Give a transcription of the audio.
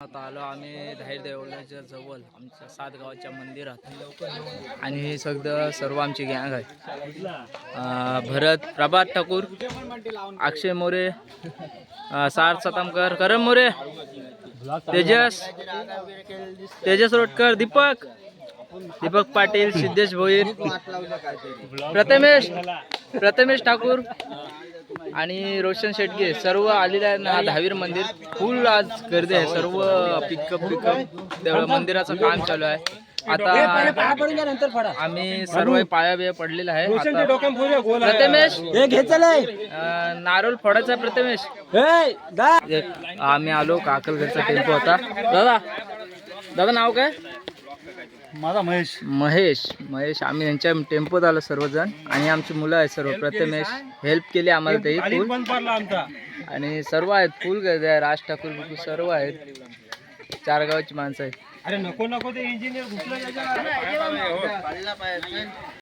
आता आलो आम्ही धाईर देवळाच्या जवळ आमच्या 7 गावाच्या मंदिरात आणि हे सगळं सर्व आमची गँग आहे. भरत प्रभात ठाकूर, अक्षय मोरे, सार्थ सतामकर, करम मोरे, तेजस रोटकर, दीपक पाटील, सिद्धेश भोईर, प्रथमेश ठाकूर आणि रोशन शेटगे सर्व आलेले आहेत. हा दहावीर मंदिर फुल आज गर्दी आहे. सर्व पिकअप देवळ मंदिराचं काम चालू आहे. आता आम्ही सर्व पाया बिया पडलेला आहे. प्रथमेश नारोल फोडायचा. प्रथमेश आम्ही आलो. काकलगडचा टेम्पो होता. दादा नाव काय? माझा महेश आम्ही यांच्या टेम्पोत आलो सर्वजण आणि आमची मुलं आहेत सर्व. प्रथमेश हेल्प केली आम्हाला ते आणि सर्व आहेत. फुल गर्दी आहे. राज ठाकूर सर्व आहेत. 4 गावाची माणसं आहेत. अरे नको ते इंजिनियर घुसलं